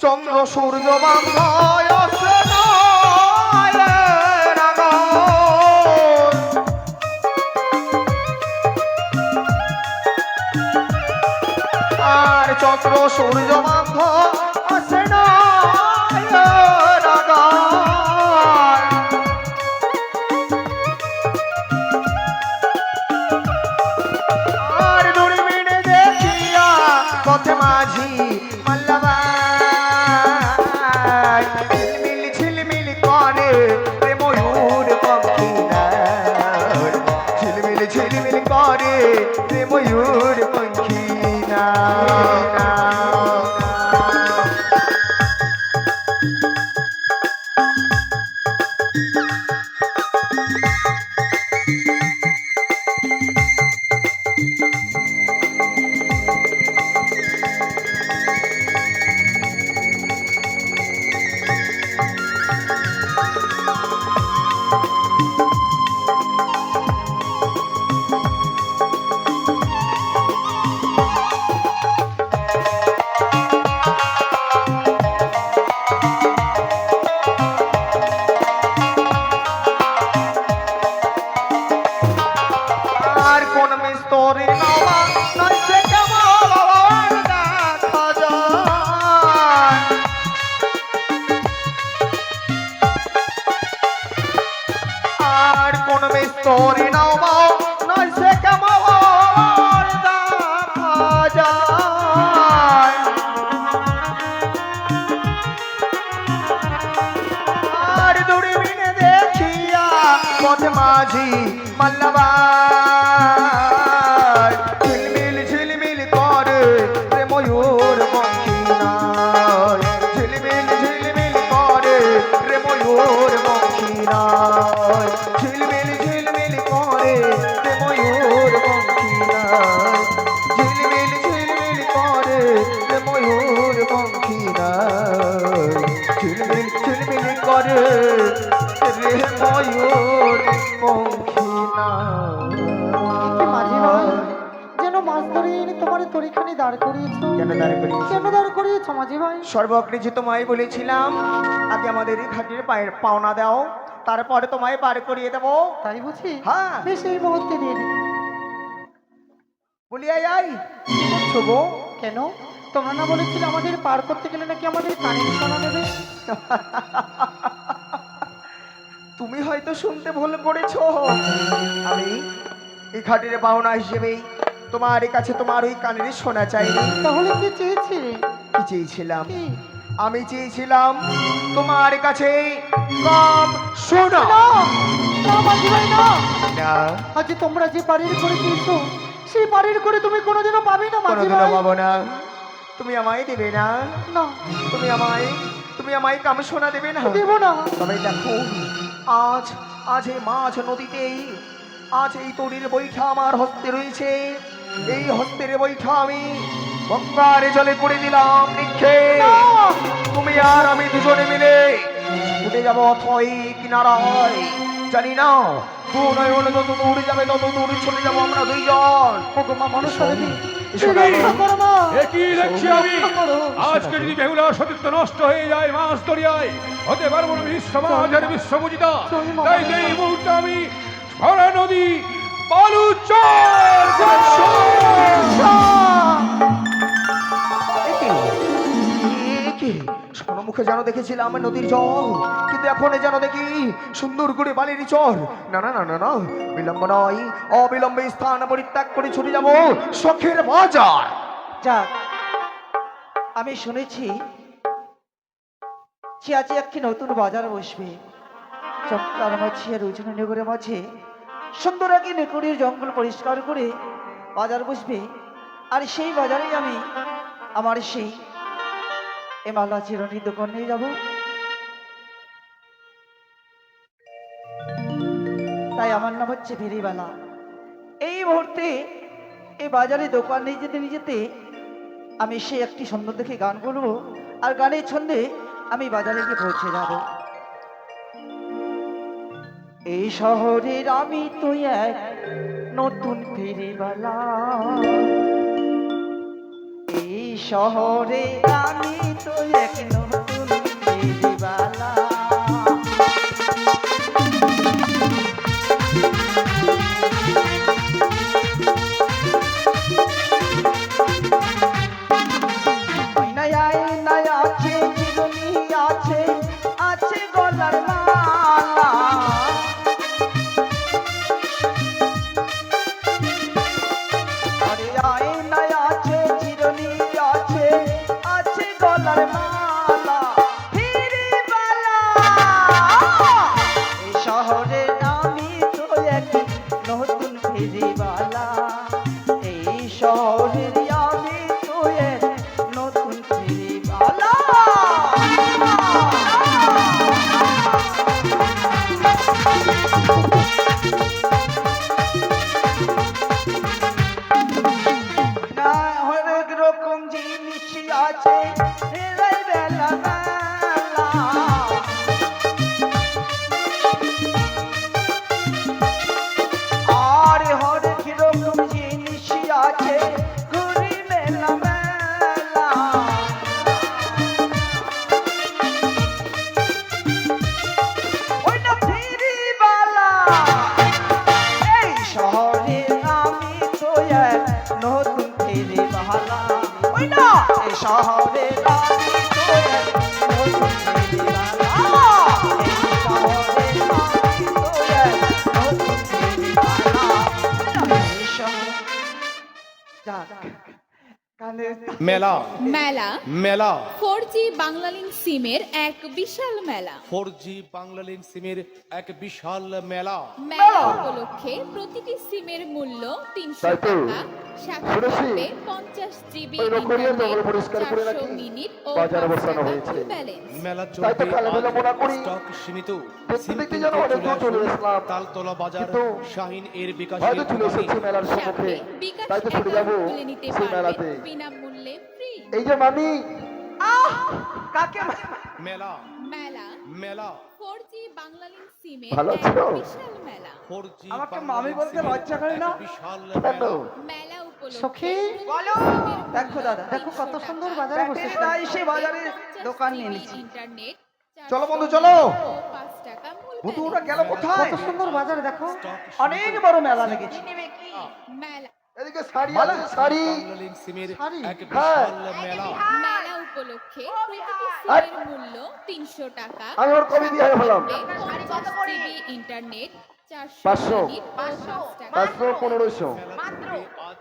চন্দ্র সূর্য বান্ধায় আসে না এর আগায়। আর চন্দ্র সূর্য বান্ধায় আসে না এর আগায়। আর দূরবীনে দেখিয়া পথে মাঝি মাল্লাবাই। ঝিলমিল ঝিলমিল করে রে ময়ূর পঙ্খী নায়। ঝিলমিল ঝিলমিল করে রে ময়ূর পঙ্খী নায়। আর কোন মিস্তরি নওয়া নইছে কেমন দেখা যায়। আর কোন মিস্তরি নওয়া নইছে কেমন দেখা যায়। আর দূরবীনে দেখিয়া পথে মাঝি মাল্লাবাই। ঝিলমিল ঝিলমিল করে রে ময়ূর পঙ্খী নায়। ঝিলমিল ঝিলমিল করে রে ময়ূর পঙ্খী নায়। ঝিলমিল ঝিলমিল করে রে ময়ূর পঙ্খী নায়। ঝিলমিল ঝিলমিল করে রে ময়ূর পঙ্খী নায়। ঝিলমিল ঝিলমিল করে রে ময়ূর পঙ্খী নায়। কি মাঝি ভাই, যেন মাছ ধরিয়ে এনে তোমার তরিখানি দাঁড় করিয়েছো। কেন দাঁড় করিয়েছি? কেন দাঁড় করিয়েছো মাঝি ভাই? সর্বকৃষি তোমায় বলেছিলাম আগে আমাদের এই ঘাটের পায়ের পাওনা দাও, তারপরে তোমায় পার করিয়ে দেবো। তাই বুঝি? হ্যাঁ। বেশ, এই মুহূর্তে দিয়ে দিই। বলি আই আই, কি করছো গো? কেন, তোমরা না বলেছিলে আমাদের পার করতে গেলে নাকি আমাদের কানের শোনা দেবে? তুমি হয়তো শুনতে ভুল করেছো। আমি এই ঘাটের পাওনা হিসেবে তোমার কাছে তোমার ওই কানের শোনা চাইনি। তাহলে কি চেয়েছিলে? কি চেয়েছিলাম? কি? আমি চেয়েছিলাম তোমার কাছে কম শোনা। না, না মাঝি ভাই না, না আজ তোমরা যে বাড়ির করে দিয়েছো সেই বাড়ির করে তুমি কোনোদিনও পাবে না মাঝি কোনোদিনও ভাই। পাবো না। তুমি আমায় দেবে না, না তুমি আমায় কাম সোনা দেবে না। দেবো না। তবে দেখো, আজ আজ এই মাছ নদীতেই, আজ এই তরির বৈঠা আমার হস্তে রয়েছে। এই হস্তের বৈঠা আমি গঙ্গার জলে করে দিলাম নিক্ষেপ। তুমি আর আমি দুজনে মিলে উঠে যাবো অথই কিনারায়। জানি না দু নয়ন যত দূর যাবে তত দূর চলে যাবো আমরা দুইজন। ওগো মা মনসা দেবী, এসো না। রক্ষা করো মা। একই দেখছি আমি, রক্ষা করো। আজকে যদি বেহুলা সতীর্থ নষ্ট হয়ে যায় মাছ দরিয়ায়, হতে পারবো না বিশ্ব সমাজের বিশ্বপূজিতা। জয় মা। তাই এই মুহূর্তে আমি ছড়া নদী বালুচর মুখে যেন দেখেছিলাম নদীর জল, কিন্তু এখন যেন দেখি সুন্দর করে বালির চর। না না না না না, বিলম্ব নয়, অবিলম্বে স্থান পরিত্যাগ করে ছুটে যাব শখের বাজার। যাক, আমি শুনেছি চিয়াচি একটি নতুন বাজার বসবে চমৎকার মাঝে রুজনা নগরের মাঝে সুন্দর একটি নেকুড়ির জঙ্গল পরিষ্কার করে বাজার বসবে। আর সেই বাজারেই আমি আমার সেই এমালা চিরনির দোকান নিয়ে যাব। তাই আমার নাম হচ্ছে ফেরিবালা। এই মুহূর্তে এই বাজারে দোকান নিয়ে যেতে নিয়ে যেতে আমি সে একটি সুন্দর দেখে গান বলবো, আর গানের ছন্দে আমি বাজারে গিয়ে পৌঁছে যাব। এই শহরের আমি তো এক নতুন ফেরিবালা, এই শহরে আমি তো এক নতুন ফেরিবালা। আছে চিরুনি আছে, আছে গলার মালা, আরে আয়নায় আছে চিরুনি আছে, আছে গলার মালা। ফিরিবালা, এই শহরে আমি তো এক নতুন ফিরিবালা, এই শহরের আমি তো এক নতুন ফিরিবালা। না হরেক রকম জিনিস আছে বেলায় বেলা বেলা, আর হরেক রকম জিনিস আছে ঘুরি মেলা মেলা। ওই না ফিরিবালা, এই শহরে আমি তো এক নতুন ফিরিবালা। ওই না এই শহরে আমি তো এক নতুন ফিরিবালা, এই শহরে আমি তো এক নতুন ফিরিবালা। এই শহর যাক কানে মেলা মেলা মেলা 4G বাংলালিংক সিমের এক বিশাল মেলা। 4G বাংলালিংক সিমের এক বিশাল মেলা। মেলা উপলক্ষে প্রতিটি সিমের মূল্য 300 টাকা, সাথে থাকবে 50 জিবি ইন্টারনেট, 400 মিনিট ও 5 টাকা ব্যালেন্স। মেলা তাই তো কালে বেলা মনে করি। স্টক সীমিত। দেখতে দেখতে যেন অনেক দূর চলে আসলাম। তালতলা বাজার কিন্তু শাহিন এর বিকাশ হয়তো চলে এসেছি মেলার সাথে সম্মুখে। বিকাশ তাই তো ছুটে যাবো অ্যাকাউন্ট খুলে নিতে সেই মেলাতে। পারবেন বিনামূল্যে ফ্রি। এই যে মামি, কাকে মেলা মেলা মেলা 4G বাংলালিংক সিমের ভালো এক আছো? বিশাল মেলা। 4G আমাকে বাংলালিংক মামি বলতে সিমের লজ্জা করে না? এক বিশাল কেন? মেলা। মেলা উপলক্ষে সখী, বলো। দেখো দাদা, দেখো কত সুন্দর বাজার ব্যাটারি বসেছে। তাই সে বাজারে দোকান নিয়ে নিচ্ছি। ইন্টারনেট, চলো বন্ধু, চলো। 5 টাকা মূল বন্ধু ওরা ব্যালেন্স। গেল কোথায়? কত সুন্দর বাজার দেখো। স্টক অনেক বড় মেলা লেগেছে। কি নেবে কি? মেলা এদিকে শাড়ি আছে, শাড়ি। বাংলালিংক সিমের শাড়ি? এক হ্যাঁ। বিশাল মেলা। মেলা উপলক্ষে প্রতিটি সিমের মূল্য 300 টাকা। আমি ওর কবি দিয়ে হলাম। 50 জিবি ইন্টারনেট, 400 500 মিনিট ও 5 টাকা। 500 1500। মাত্র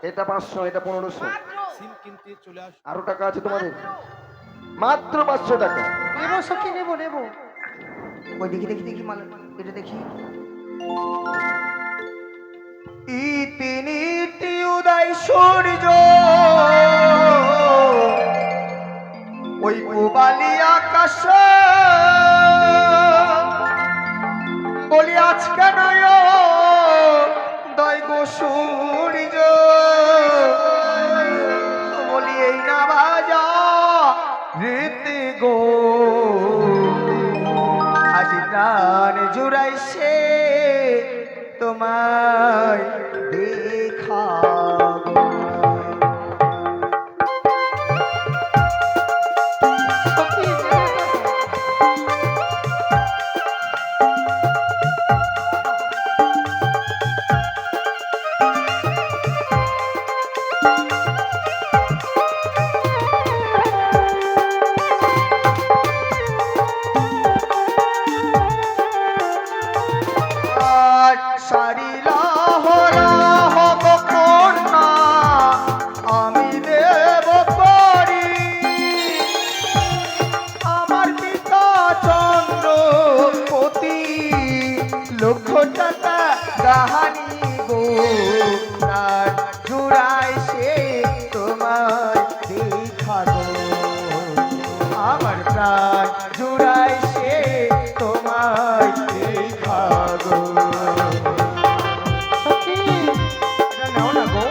এটা 500, এটা 1500। মাত্র সিম কিনতে চলে আসুন। আরো টাকা আছে তোমাদের? মাত্র 500 টাকা। নেবো সখী, নেবো নেবো। ওই দেখি দেখি দেখি মাল, এটা দেখি। ইতিনীতি উদয় সূর্য ওই পুবালি আকাশ বলি আজকে নয় দৈব সূর্য বলি এই না বাজা রীতি গো আজ প্রাণ জুড়াইছে তোমায় দেখা সখী, জেগে থাকো। আজ সারিলা হরা হব কন্যা আমি দেব করি আমার পিতা চন্দ্রপতি লক্ষ টাকা গাহানি গো প্রাণ জুড়াই সে তোমার দেখা গো আমার প্রাণ জুড়াই সে তোমার দেখা গো সখী, এটা নাও না গো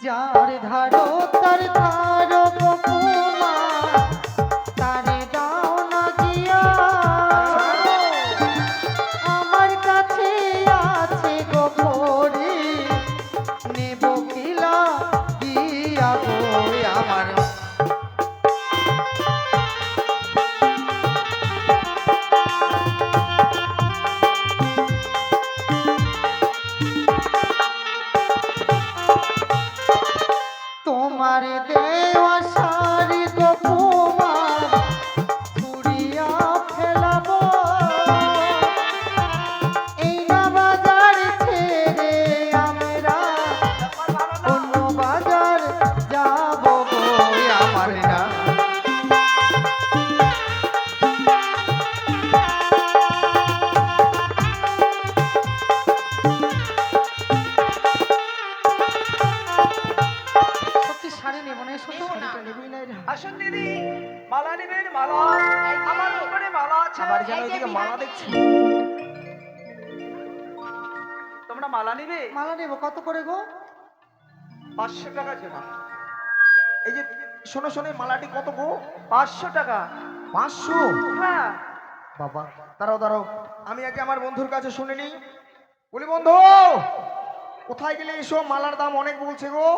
যার ধারো তার ধারো বকুমা, তারে দাও না গিয়া। আমার কাছে আছে গো পরি, নেব কিলা দিয়া গো আমার। তোমার দেওয়া শাড়ি গো কুমার ছুড়িয়া ফেলাবো, এই না বাজার ছেড়ে আমরা অন্য বাজার যাবো গো আমার না। সত্যি শাড়ি নেবো না, এসো তো। আসুন দিদি, মালা নেবেন? মালা আমার উপরে মালা আছে। আবার যেন ওইদিকে মালা দেখছি তোমরা মালা নেবে? মালা নেবো, কত করে গো? 500 টাকা জমা। এই যে শোনো শোনো মালাটি কত গো 500 টাকা। 500 হ্যাঁ। বাবা দাঁড়াও দাঁড়াও আমি আগে আমার বন্ধুর কাছে শুনে নি বলি বন্ধু কোথায় গেলে এসো মালার দাম অনেক বলছে গো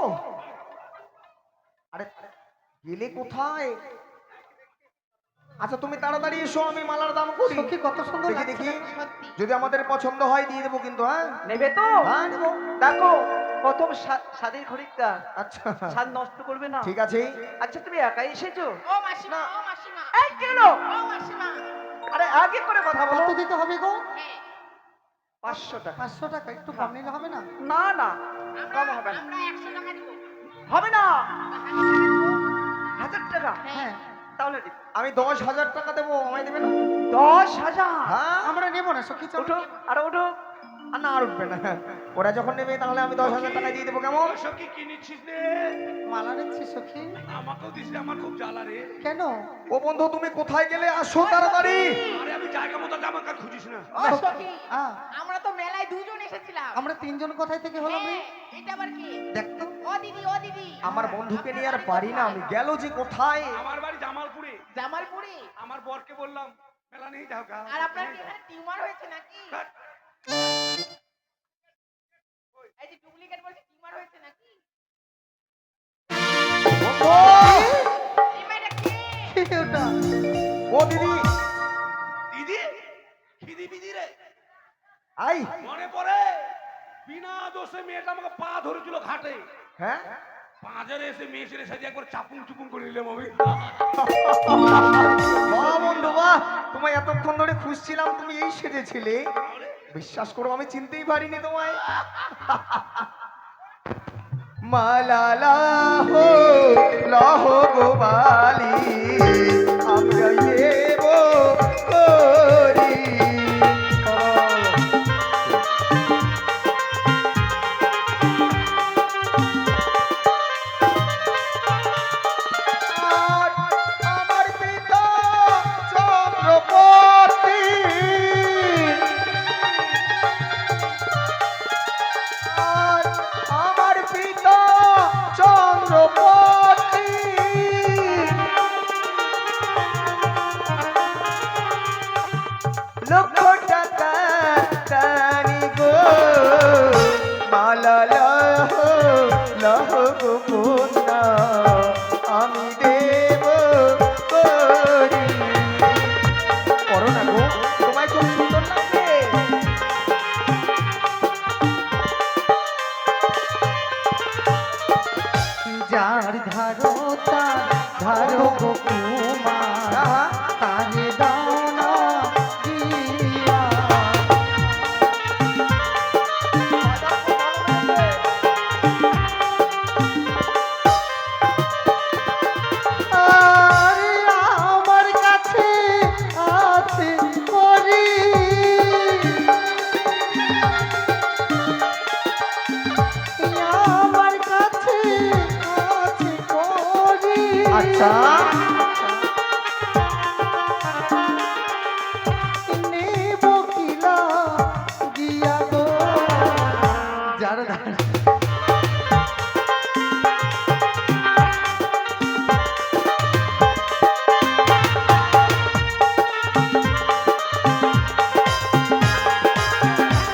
আরে গেলে কোথায় আচ্ছা তুমি তাড়াতাড়ি এসো আমি মালার দাম করি সখী, কত সুন্দর দেখি লাগছে। দেখি যদি আমাদের পছন্দ হয় দিয়ে দেবো কিন্তু হ্যাঁ নেবে তো? হ্যাঁ নেবো দেখো, প্রথম স্বাদের খরিদ্দার, আচ্ছা স্বাদ নষ্ট করবে না। ঠিক আছে আচ্ছা, তুমি একাই এসেছো? ও মাসিমা, ও মাসিমা, এই কেন? ও মাসিমা। আরে আগে করে কথা বলো। কত দিতে হবে গো? হ্যাঁ, 500 টাকা। 500 টাকা, একটু কম নিলে হবে না? না না, কম আমরা হবে না। আমরা 100 টাকা দিব। হবে না। 1000 টাকা? হ্যাঁ, তাহলে দিই। আমি 10,000 টাকা দেবো আমায় দেবে না 10,000? হ্যাঁ আমরা নেবো না সখী, চলো। উঠো, আর উঠো। আর না আর উঠবে না ওরা যখন নেবে তাহলে আমি 10,000 টাকা দিয়ে দেবো কেমন সখী কি নিচ্ছিস রে মালা নিচ্ছি সখী। আমাকেও দিস রে, আমার খুব জ্বালা রে। কেন? ও বন্ধু তুমি কোথায় গেলে আসো তাড়াতাড়ি আরে আমি জায়গা মতো জামা কাপড় খুঁজিস না। ও সখী, হ্যাঁ, আমরা তো মেলায় দুজন এসেছিলাম। আমরা তিনজন কোথায় থেকে হলাম রে? হ্যাঁ, এটা আবার কি? দেখতো ও দিদি, ও দিদি। আমার বন্ধুকে নিয়ে আর পারি না আমি গেল যে কোথায় আমার বাড়ি জামালপুরে। জামালপুরে। আমার বরকে বললাম মেলা নেই যাও গা। আর আপনার কি এখানে টিউমার হয়েছে নাকি? এই যে ডুপ্লিকেট বলছে, টিউমার হয়েছে নাকি? এই মেয়েটা কে? কি ওটা? ও দিদি দিদি খিদি বিদি রে আই মনে পড়ে বিনা দোষে মেয়েটা আমাকে পা ধরেছিল ঘাটে, হ্যাঁ বাজারে এসে মেয়ে ছেলে সাথে একবার চাপুন চুপুন করে নিলাম আমি। বাহ বন্ধু বাহ তোমায় এতক্ষণ ধরে খুঁজছিলাম তুমি এই সেজেছিলে বিশ্বাস করো আমি চিনতেই পারিনি তোমায় মালালা হো লহ গোপালি আমরা দেব করি। আর আমার পিতা চন্দ্রপতি, আর আমার পিতা চন্দ্রপতি, লক্ষ টাকা রানী গো, মালা লহ লহ গো কন্যা, আমি দেব করি। করো না গো, তোমায় খুব সুন্দর লাগবে। যার ধারো তার ধারো গো কুমার, তারে দানা দিয়া। আরে আমার কাছে আছে করি, আমার কাছে আছে করি। আচ্ছা, নেব কিলা দিয়া গো, যার ধার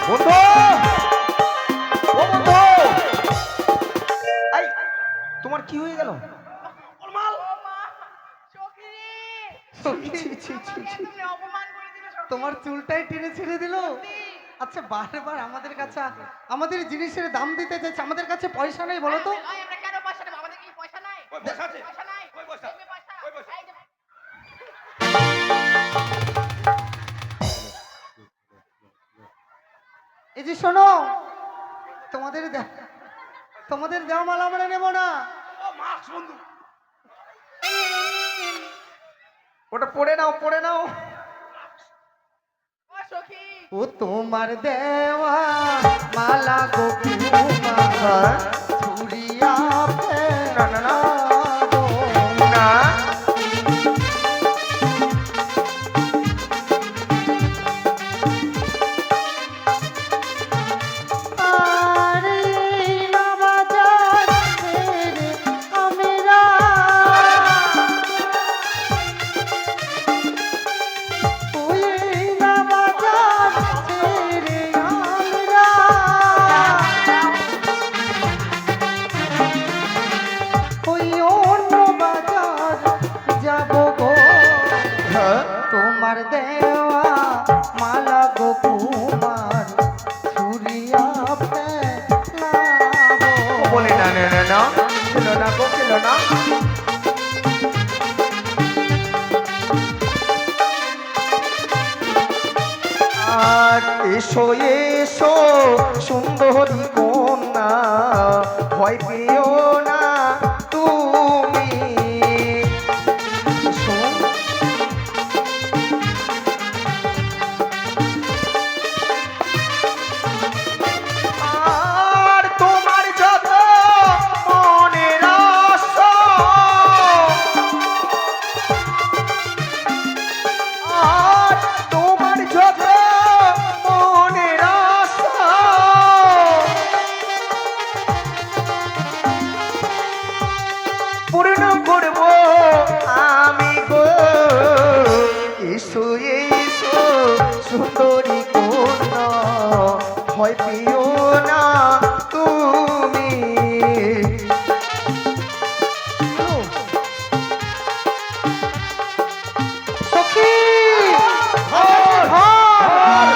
বন্ধু, ও বন্ধু, এই তোমার কি হয়ে গেল? ও মা, সখী ছি, ছি, ছি, ছি, ছি। তুমি অপমান করে দিলে সখী। তোমার চুলটাই টেনে ছেড়ে দিল। আচ্ছা, বারবার আমাদের কাছে আমাদের জিনিসের দাম দিতে চাইছে, আমাদের কাছে পয়সা নেই বলো তো। ওই আমরা কেন পয়সা দেবো? আমাদের কি পয়সা নাই? কই পয়সা আছে? পয়সা নাই? কই পয়সা? এই যে পয়সা। কই পয়সা? এই যে- এই যে শোনো, তোমাদের দেওয়া মাল আমরা নেব না। ও মাছ বন্ধু, ওটা পড়ে নাও, পড়ে নাও। ও সখী, ও তোমার দেওয়া মালা গো কুমার, ছুরিয়া না, না, না। ফেরাবো। না, আরে না বাজার ছেড়ে আমরা, ওই না বাজার ছেড়ে আমরা, ওই অন্য বাজার যাব গো। হ্যাঁ, তোমার দেওয়া মালা গো কুমার, ছুরিয়া ফেলাবো। বলে না, না, না, না, ছিল না গো, ছিল না। আর এসো এসো সুন্দরী কন্যা, ভয় পেও না তুমি। এসো। আর তোমার যত মনের আশা, আর তোমার যত মনের আশা, পূর্ণ করব আমি গো। এসো এসো সুন্দরী কন্যা, ভয় পেও না তুমি। সখী, ধর, ধর,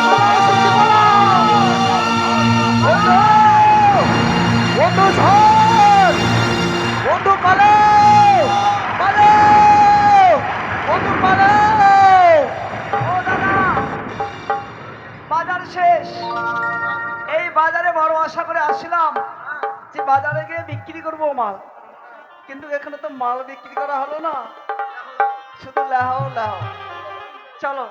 বন্ধু, বন্ধু ধর, বন্ধু পালাও, পালাও, বন্ধু পালাও। ও দাদা, বাজার শেষ। এই বাজারে বড় আশা করে আসছিলাম যে বাজারে গিয়ে বিক্রি করবো মাল, কিন্তু এখানে তো মাল বিক্রি করা হলো না, শুধু লাহাও লাহাও। চলো